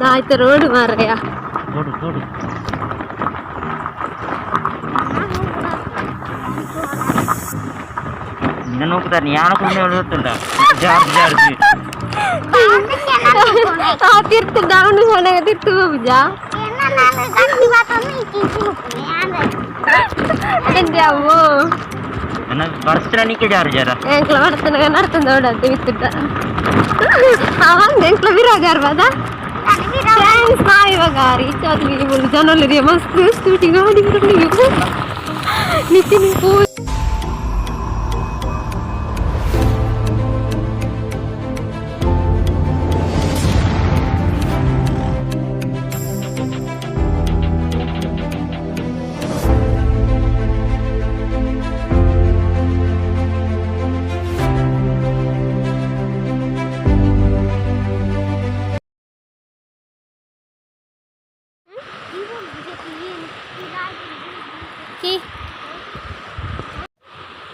ಆಯ್ತು ರೋಡ್ ಮಾರಯ್ಯ. ತಿರ್ತು ಡೌನ್ ಹೋದಾಗ ತಿರ್ತು ಬುಜಾ ಎಂಜಾವು ಬರ್ಸ್ತ್ರನಿಕೆ ಜಾರು ಜಾರ ಎಂಕ್ಲ ಬರ್ತನ ನಡ್ತಂದ ಓಡಾಡ್ತು ವಿತ್ತುಟ್ಟ ಅವಂಗ ಎಂಕ್ಲ ವಿರಾಗಾರ ಬಾದ ಫ್ರೆಂಡ್ಸ್ ನಾವು ಇವಾಗ ರೀಚ್ ಆದ್ವಿ. ಒಂದು ಜನರಲ್ಲಿ ಮಸ್ತ್ ಸ್ಕೂಟಿ ಗಾಡಿ ನಿತಿನ್ ಪೂಜ್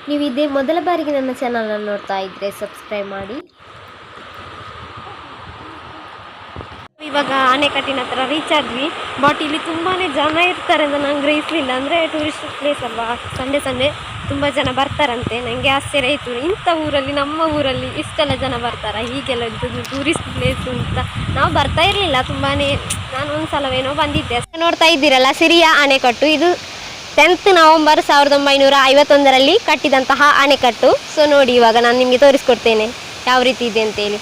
ನೀವು ಇದೇ ಮೊದಲ ಬಾರಿಗೆ ನನ್ನ ಚಾನಲನ್ನು ನೋಡ್ತಾ ಇದ್ದರೆ ಸಬ್ಸ್ಕ್ರೈಬ್ ಮಾಡಿ. ಇವಾಗ ಅಣೆಕಟ್ಟಿನ ಹತ್ರ ರೀಚ್ ಆದ್ವಿ. ಬಟ್ ಇಲ್ಲಿ ತುಂಬಾ ಜನ ಇರ್ತಾರೆ ಅಂತ ನಂಗೆ ಗ್ರಹಿಸಲಿಲ್ಲ. ಅಂದರೆ ಟೂರಿಸ್ಟ್ ಪ್ಲೇಸ್ ಅಲ್ವಾ, ಸಂಡೇ ತುಂಬ ಜನ ಬರ್ತಾರಂತೆ. ನನಗೆ ಆಶ್ಚರ್ಯ ಆಯಿತು, ಇಂಥ ಊರಲ್ಲಿ ನಮ್ಮ ಊರಲ್ಲಿ ಇಷ್ಟೆಲ್ಲ ಜನ ಬರ್ತಾರೆ, ಹೀಗೆಲ್ಲ ಇದ್ದು ಟೂರಿಸ್ಟ್ ಪ್ಲೇಸ್ ಅಂತ ನಾವು ಬರ್ತಾ ಇರಲಿಲ್ಲ. ತುಂಬಾ ನಾನು ಒಂದು ಸಲವೇನೋ ಬಂದಿದ್ದೆ. ನೋಡ್ತಾ ಇದ್ದೀರಲ್ಲ ಸಿರಿಯ ಅಣೆಕಟ್ಟು, ಇದು 10th ನವೆಂಬರ್ 1951ರಲ್ಲಿ ಕಟ್ಟಿದಂತಹ ಅಣೆಕಟ್ಟು. ಸೊ ನೋಡಿ ಇವಾಗ ನಾನು ನಿಮಗೆ ತೋರಿಸ್ಕೊಡ್ತೇನೆ ಯಾವ ರೀತಿ ಇದೆ ಅಂತೇಳಿ.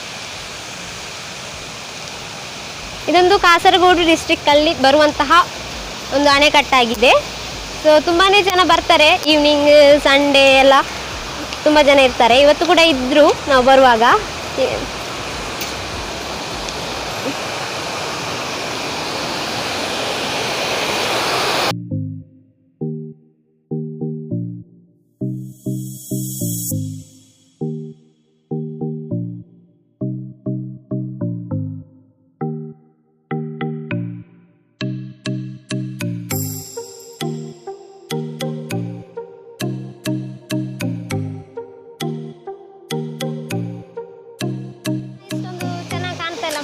ಇದೊಂದು ಕಾಸರಗೋಡು ಡಿಸ್ಟ್ರಿಕ್ಕಲ್ಲಿ ಬರುವಂತಹ ಒಂದು ಅಣೆಕಟ್ಟಾಗಿದೆ. ಸೊ ತುಂಬಾ ಜನ ಬರ್ತಾರೆ, ಈವ್ನಿಂಗ್ ಸಂಡೇ ಎಲ್ಲ ತುಂಬ ಜನ ಇರ್ತಾರೆ. ಇವತ್ತು ಕೂಡ ಇದ್ದರು ನಾವು ಬರುವಾಗ.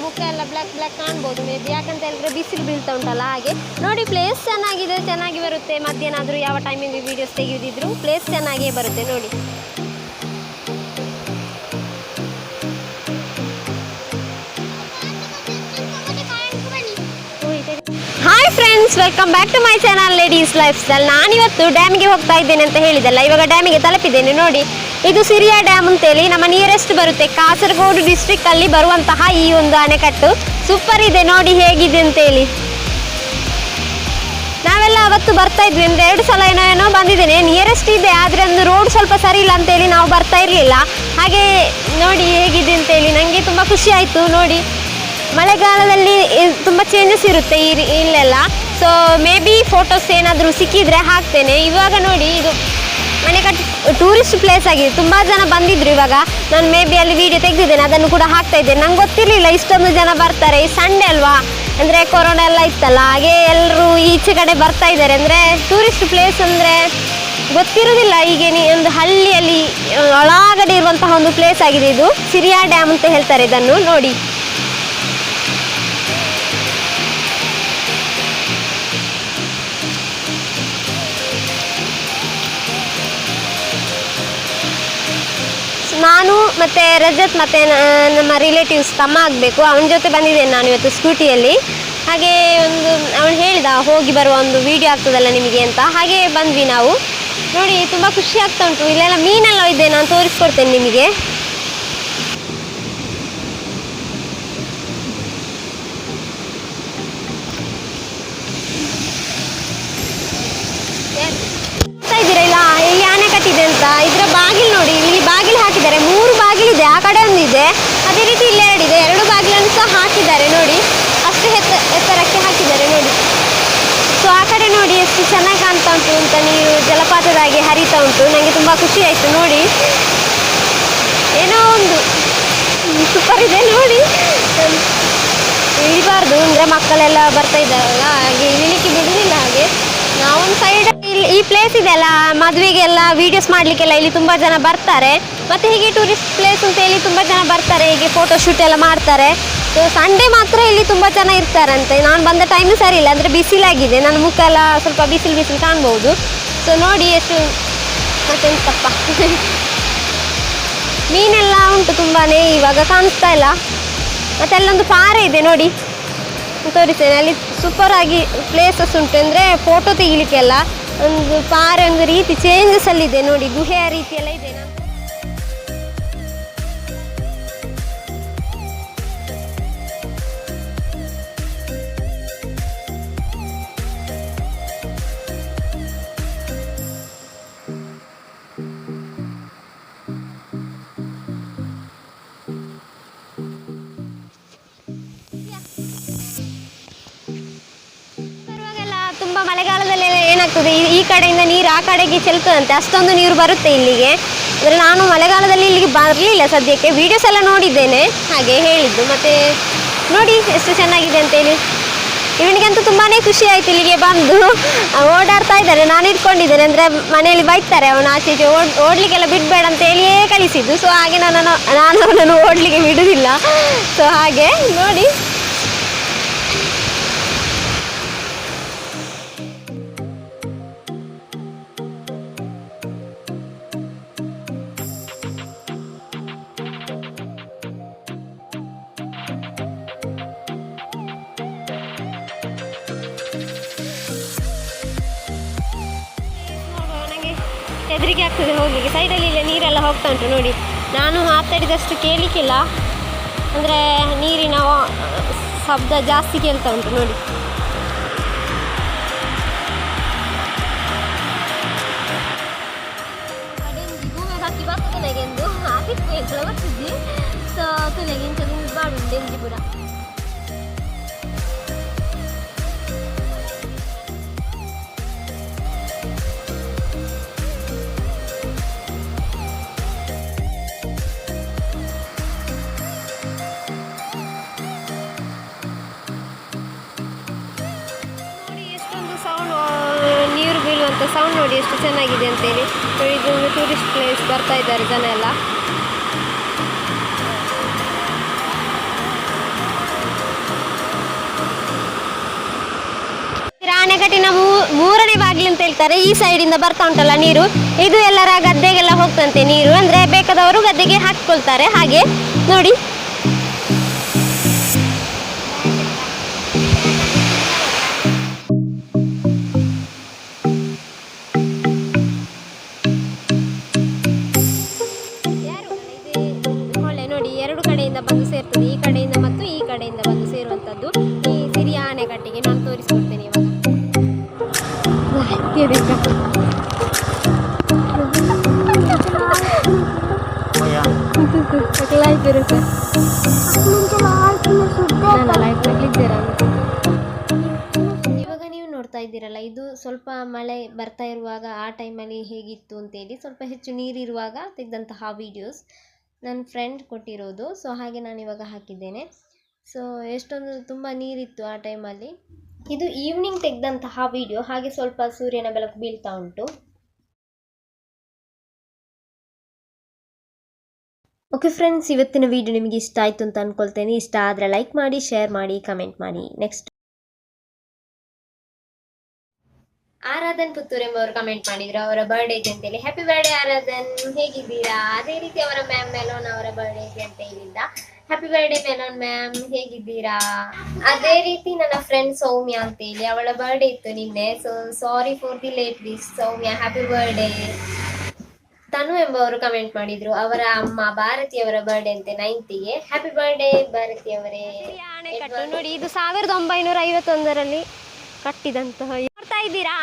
ಮುಖ ಎಲ್ಲ ಬ್ಲ್ಯಾಕ್ ಕಾಣ್ಬೋದು ಮೇ ಬಿ, ಯಾಕಂತ ಹೇಳಿದ್ರೆ ಬಿಸಿಲು ಬೀಳ್ತಾ ಉಂಟಲ್ಲ ಹಾಗೆ. ನೋಡಿ ಪ್ಲೇಸ್ ಚೆನ್ನಾಗಿದೆ, ಚೆನ್ನಾಗಿ ಬರುತ್ತೆ. ಮಧ್ಯಾಹ್ನ ಯಾವ ಟೈಮಿಗೆ ವೀಡಿಯೋಸ್ ತೆಗೆದಿದ್ರು ಪ್ಲೇಸ್ ಚೆನ್ನಾಗೇ ಬರುತ್ತೆ ನೋಡಿ. Hi friends, welcome back to my channel ladies lifestyle. ನಾನಿವತ್ತು ಡ್ಯಾಮಿಗೆ ಹೋಗ್ತಾ ಇದ್ದೇನೆ ಅಂತ ಹೇಳಿದಲ್ಲ, ಇವಾಗ ಡ್ಯಾಮಿಗೆ ತಲುಪಿದ್ದೇನೆ. ನೋಡಿ ಇದು ಸಿರಿಯಾ ಡ್ಯಾಮ್ ಅಂತೇಳಿ ನಮ್ಮ ನಿಯರೆಸ್ಟ್ ಬರುತ್ತೆ, ಕಾಸರಗೋಡು ಡಿಸ್ಟ್ರಿಕ್ಕಲ್ಲಿ ಬರುವಂತಹ ಈ ಒಂದು ಅಣೆಕಟ್ಟು. ಸೂಪರ್ ಇದೆ ನೋಡಿ ಹೇಗಿದೆ ಅಂತೇಳಿ. ನಾವೆಲ್ಲ ಅವತ್ತು ಬರ್ತಾ ಇದ್ವಿ, ಅಂದರೆ 2 ಸಲ ಏನೋ ಬಂದಿದ್ದೇನೆ. ನಿಯರೆಸ್ಟ್ ಇದೆ, ಆದರೆ ಒಂದು ರೋಡ್ ಸ್ವಲ್ಪ ಸರಿ ಇಲ್ಲ ಅಂತೇಳಿ ನಾವು ಬರ್ತಾ ಇರಲಿಲ್ಲ. ಹಾಗೆ ನೋಡಿ ಹೇಗಿದೆ ಅಂತೇಳಿ ನನಗೆ ತುಂಬ ಖುಷಿ ಆಯಿತು. ನೋಡಿ ಮಳೆಗಾಲದಲ್ಲಿ ತುಂಬ ಚೇಂಜಸ್ ಇರುತ್ತೆ ಇಲ್ಲೆಲ್ಲ. ಸೊ ಮೇ ಬಿ ಫೋಟೋಸ್ ಏನಾದರೂ ಸಿಕ್ಕಿದರೆ ಹಾಕ್ತೇನೆ. ಇವಾಗ ನೋಡಿ ಇದು ಅಣೆಕಟ್ಟು ಟೂರಿಸ್ಟ್ ಪ್ಲೇಸ್ ಆಗಿದೆ, ತುಂಬ ಜನ ಬಂದಿದ್ರು. ಇವಾಗ ನಾನು ಮೇ ಬಿ ಅಲ್ಲಿ ವಿಡಿಯೋ ತೆಗೆದಿದ್ದೇನೆ, ಅದನ್ನು ಕೂಡ ಹಾಕ್ತಾ ಇದ್ದೇನೆ. ನಂಗೆ ಗೊತ್ತಿರಲಿಲ್ಲ ಇಷ್ಟೊಂದು ಜನ ಬರ್ತಾರೆ. ಈ ಸಂಡೇ ಅಲ್ವಾ, ಅಂದರೆ ಕೊರೋನಾ ಎಲ್ಲ ಇತ್ತಲ್ಲ, ಹಾಗೆ ಎಲ್ಲರೂ ಈಚೆ ಕಡೆ ಬರ್ತಾ ಇದ್ದಾರೆ. ಅಂದರೆ ಟೂರಿಸ್ಟ್ ಪ್ಲೇಸ್ ಅಂದರೆ ಗೊತ್ತಿರೋದಿಲ್ಲ. ಈಗ ಒಂದು ಹಳ್ಳಿಯಲ್ಲಿ ಒಳಗಡೆ ಇರುವಂತಹ ಒಂದು ಪ್ಲೇಸ್ ಆಗಿದೆ ಇದು. ಸಿರಿಯಾ ಡ್ಯಾಮ್ ಅಂತ ಹೇಳ್ತಾರೆ ಇದನ್ನು. ನೋಡಿ ನಾನು ಮತ್ತು ರಜತ್ ಮತ್ತು ನಮ್ಮ ರಿಲೇಟಿವ್ಸ್ ತಮ್ಮ ಆಗಬೇಕು, ಅವನ ಜೊತೆ ಬಂದಿದ್ದೇನೆ ನಾನು ಇವತ್ತು ಸ್ಕೂಟಿಯಲ್ಲಿ. ಹಾಗೆ ಒಂದು ಅವನು ಹೇಳಿದ ಹೋಗಿ ಬರುವ ಒಂದು ವಿಡಿಯೋ ಆಗ್ತದಲ್ಲ ನಿಮಗೆ ಅಂತ, ಹಾಗೆ ಬಂದ್ವಿ ನಾವು. ನೋಡಿ ತುಂಬ ಖುಷಿ ಆಗ್ತಾ ಉಂಟು. ಇಲ್ಲೆಲ್ಲ ಮೀನೆಲ್ಲ ಇದೆ, ನಾನು ತೋರಿಸ್ಕೊಡ್ತೇನೆ ನಿಮಗೆ. ಇದ್ದೀರಾ ಇಲ್ಲ ಇಲ್ಲಿ ಅಣೆಕಟ್ಟಿದೆ ಅಂತ. ಇದರ ಬಾಗಿಲು ನೋಡಿ, ಇಲ್ಲಿ ಬಾಗಿಲು ಹಾಕಿದ್ದಾರೆ. 3 ಬಾಗಿಲಿದೆ, ಆ ಕಡೆ ಒಂದಿದೆ, ಅದೇ ರೀತಿ ಇಲ್ಲಿ 2 ಇದೆ. 2 ಬಾಗಿಲನ್ನು ಸಹ ಹಾಕಿದ್ದಾರೆ ನೋಡಿ, ಅಷ್ಟು ಎತ್ತರಕ್ಕೆ ಹಾಕಿದ್ದಾರೆ ನೋಡಿ. ಸೊ ಆ ಕಡೆ ನೋಡಿ ಎಷ್ಟು ಚೆನ್ನಾಗಿ ಕಾಣ್ತಾ ಉಂಟು ಅಂತ, ನೀರು ಜಲಪಾತದ ಹಾಗೆ ಹರಿತಾ ಉಂಟು. ನನಗೆ ತುಂಬ ಖುಷಿ ಆಯಿತು ನೋಡಿ. ಏನೋ ಒಂದು ಸೂಪರ್ ಇದೆ ನೋಡಿ. ಇಳಿಬಾರ್ದು ಅಂದರೆ ಮಕ್ಕಳೆಲ್ಲ ಬರ್ತಾ ಇದ್ದಾರಲ್ಲ, ಹಾಗೆ ಇಳಿಲಿಕ್ಕೆ ಬಿಡುವುದಿಲ್ಲ. ಹಾಗೆ ನಾವೊಂದು ಸೈಡ್ ಈ ಪ್ಲೇಸ್ ಇದೆ ಅಲ್ಲ, ಮದುವೆಗೆಲ್ಲ ವೀಡಿಯೋಸ್ ಮಾಡಲಿಕ್ಕೆಲ್ಲ ಇಲ್ಲಿ ತುಂಬ ಜನ ಬರ್ತಾರೆ. ಮತ್ತು ಹೀಗೆ ಟೂರಿಸ್ಟ್ ಪ್ಲೇಸ್ ಅಂತ ಹೇಳಿ ತುಂಬ ಜನ ಬರ್ತಾರೆ, ಹೀಗೆ ಫೋಟೋ ಶೂಟ್ ಎಲ್ಲ ಮಾಡ್ತಾರೆ. ಸೊ ಸಂಡೇ ಮಾತ್ರ ಇಲ್ಲಿ ತುಂಬ ಜನ ಇರ್ತಾರಂತೆ. ನಾನು ಬಂದ ಟೈಮು ಸರಿ ಇಲ್ಲ, ಅಂದರೆ ಬಿಸಿಲಾಗಿದೆ, ನನ್ನ ಮುಖ ಎಲ್ಲ ಸ್ವಲ್ಪ ಬಿಸಿಲು ಕಾಣ್ಬೋದು. ಸೊ ನೋಡಿ ಎಷ್ಟು ಮತ್ತೆಂತಪ್ಪ ಮೀನೆಲ್ಲ ಉಂಟು ತುಂಬಾ, ಇವಾಗ ಕಾಣಿಸ್ತಾ ಇಲ್ಲ. ಮತ್ತು ಅಲ್ಲೊಂದು ಪಾರೆ ಇದೆ ನೋಡಿ, ತೋರಿಸ್ತೇನೆ. ಅಲ್ಲಿ ಸೂಪರ್ ಆಗಿ ಪ್ಲೇಸಸ್ ಉಂಟು, ಅಂದರೆ ಫೋಟೋ ತೆಗಿಲಿಕ್ಕೆಲ್ಲ. ಒಂದು ಪಾರೆ ಒಂದು ರೀತಿ ಚೇಂಜಸ್ ಅಲ್ಲಿದೆ ನೋಡಿ, ಗುಹೆಯ ರೀತಿ ಎಲ್ಲ ಇದೆ. ತುಂಬ ಮಳೆಗಾಲದಲ್ಲೆಲ್ಲ ಏನಾಗ್ತದೆ, ಈ ಕಡೆಯಿಂದ ನೀರು ಆ ಕಡೆಗೆ ಚೆಲ್ತದಂತೆ, ಅಷ್ಟೊಂದು ನೀರು ಬರುತ್ತೆ ಇಲ್ಲಿಗೆ. ಅಂದರೆ ನಾನು ಮಳೆಗಾಲದಲ್ಲಿ ಇಲ್ಲಿಗೆ ಬರಲಿಲ್ಲ ಸದ್ಯಕ್ಕೆ, ವೀಡಿಯೋಸ್ ಎಲ್ಲ ನೋಡಿದ್ದೇನೆ ಹಾಗೆ ಹೇಳಿದ್ದು. ಮತ್ತು ನೋಡಿ ಎಷ್ಟು ಚೆನ್ನಾಗಿದೆ ಅಂತೇಳಿ. ಇವನಿಗಂತೂ ತುಂಬಾ ಖುಷಿ ಆಯಿತು ಇಲ್ಲಿಗೆ ಬಂದು. ಓಡಾಡ್ತಾ ಇದ್ದಾರೆ, ನಾನು ಇಟ್ಕೊಂಡಿದ್ದೇನೆ, ಅಂದರೆ ಮನೆಯಲ್ಲಿ ಬೈತಾರೆ ಅವನು ಆಚೆ ಈಚೆ ಓಡಲಿಕ್ಕೆಲ್ಲ ಬಿಡಬೇಡ ಅಂತ ಹೇಳಿಯೇ ಕಳಿಸಿದ್ದು. ಸೊ ಹಾಗೆ ನಾನು ಅವನನ್ನು ಓಡಲಿಕ್ಕೆ ಬಿಡುವುದಿಲ್ಲ. ಸೊ ಹಾಗೆ ನೋಡಿ. ಹೆದರಿಕೆ ಆಗ್ತದೆ ಹೋಗಲಿಕ್ಕೆ, ಸೈಡಲ್ಲಿ ಇಲ್ಲ ನೀರೆಲ್ಲ ಹೋಗ್ತಾ ಉಂಟು ನೋಡಿ. ನಾನು ಮಾತಾಡಿದಷ್ಟು ಕೇಳಲಿಕ್ಕಿಲ್ಲ, ಅಂದರೆ ನೀರಿನ ಶಬ್ದ ಜಾಸ್ತಿ ಕೇಳ್ತಾ ಉಂಟು ನೋಡಿ. ಹತ್ತಿ ಬರ್ತದೆ ನನಗೆಂದು ಹಾಕಿತ್ತು ಬರ್ತಿದ್ವಿ. ಸೊ ತುಲೆಗೆ ಇಂಚದಿಂದ ಬಾಡು ಡೆಂಜಿ ಪುರ. ನೀರು ಬೀಳುವಂಥ ಸೌಂಡ್ ನೋಡಿ ಎಷ್ಟು ಚೆನ್ನಾಗಿದೆ ಅಂತೇಳಿ. ಇದೊಂದು ಟೂರಿಸ್ಟ್ ಪ್ಲೇಸ್, ಬರ್ತಾ ಇದ್ದಾರೆ ಜನ ಎಲ್ಲ. ಆಣೆಕಟ್ಟಿನ ಮೂರನೇ ಬಾಗಿಲು ಅಂತ ಹೇಳ್ತಾರೆ. ಈ ಸೈಡಿಂದ ಬರ್ತಾ ಉಂಟಲ್ಲ ನೀರು, ಇದು ಎಲ್ಲರ ಗದ್ದೆಗೆಲ್ಲ ಹೋಗ್ತಂತೆ ನೀರು, ಅಂದರೆ ಬೇಕಾದವರು ಗದ್ದೆಗೆ ಹಾಕಿಕೊಳ್ತಾರೆ. ಹಾಗೆ ನೋಡಿ. ಎರಡು ಕಡೆಯಿಂದ ಬಂದು ಸೇರ್ತದೆ, ಈ ಕಡೆಯಿಂದ ಮತ್ತು ಈ ಕಡೆಯಿಂದ ಬಂದು ಸೇರುವಂಥದ್ದು ಈ ಸಿರಿಯ ಆಣೆಕಟ್ಟಿಗೆ. ನಾನು ತೋರಿಸ್ಕೊಡ್ತೇನೆ ಇವಾಗ. ಇವಾಗ ನೀವು ನೋಡ್ತಾ ಇದ್ದೀರಲ್ಲ, ಇದು ಸ್ವಲ್ಪ ಮಳೆ ಬರ್ತಾ ಇರುವಾಗ ಆ ಟೈಮಲ್ಲಿ ಹೇಗಿತ್ತು ಅಂತೇಳಿ, ಸ್ವಲ್ಪ ಹೆಚ್ಚು ನೀರಿರುವಾಗ ತೆಗೆದಂತಹ ವಿಡಿಯೋಸ್. ನನ್ನ ಫ್ರೆಂಡ್ ಕೊಟ್ಟಿರೋದು. ಸೊ ಹಾಗೆ ನಾನು ಇವಾಗ ಹಾಕಿದ್ದೇನೆ. ಸೊ ಎಷ್ಟೊಂದು ತುಂಬ ನೀರಿತ್ತು ಆ ಟೈಮಲ್ಲಿ. ಇದು ಈವ್ನಿಂಗ್ ತೆಗೆದಂತಹ ವಿಡಿಯೋ. ಹಾಗೆ ಸ್ವಲ್ಪ ಸೂರ್ಯನ ಬೆಳಕು ಬೀಳ್ತಾ ಉಂಟು. ಓಕೆ ಫ್ರೆಂಡ್ಸ್, ಇವತ್ತಿನ ವಿಡಿಯೋ ನಿಮಗೆ ಇಷ್ಟ ಆಯಿತು ಅಂತ ಅಂದ್ಕೊಳ್ತೇನೆ. ಇಷ್ಟ ಆದರೆ ಲೈಕ್ ಮಾಡಿ, ಶೇರ್ ಮಾಡಿ, ಕಮೆಂಟ್ ಮಾಡಿ. ನೆಕ್ಸ್ಟ್ ಆರಾಧನ್ ಪುತ್ತೂರ್ ಎಂಬವರು ಕಮೆಂಟ್ ಮಾಡಿದ್ರು ಅವರ ಬರ್ಡೇ ಇದೆ ಅಂತೇಳಿ. ಹ್ಯಾಪಿ ಬರ್ಡೇ ಆರಾಧನ್, ಹೇಗಿದ್ದೀರಾ? ಅದೇ ರೀತಿ ಅವರ ಮ್ಯಾಮ್ ಮೆಲೋನ್ ಅವರ ಬರ್ಡೇ ಇದೆ ಅಂತ ಹೇಳಿದ್ದ. ಹ್ಯಾಪಿ ಬರ್ಡೇ ಮೆಲೋನ್ ಮ್ಯಾಮ್, ಹೇಗಿದ್ದೀರಾ? ಅದೇ ರೀತಿ ನನ್ನ ಫ್ರೆಂಡ್ ಸೌಮ್ಯ ಅಂತ ಹೇಳಿ, ಅವಳ ಬರ್ಡೇ ಇತ್ತು ನಿನ್ನೆ. So sorry for the late wish Soumya, happy birthday. Tanu ಎಂಬವರು ಕಮೆಂಟ್ ಮಾಡಿದ್ರು ಅವರ ಅಮ್ಮ ಭಾರತಿಯವರ ಬರ್ಡೇ ಅಂತೆ 9th. ಹ್ಯಾಪಿ ಬರ್ಡೇ ಭಾರತಿಯವರೇ. ನೋಡಿ, ಇದು 1951ರಲ್ಲಿ ಕಟ್ಟಿದಂತಹ. ನೋಡ್ತಾ ಇದ್ದೀರಾ?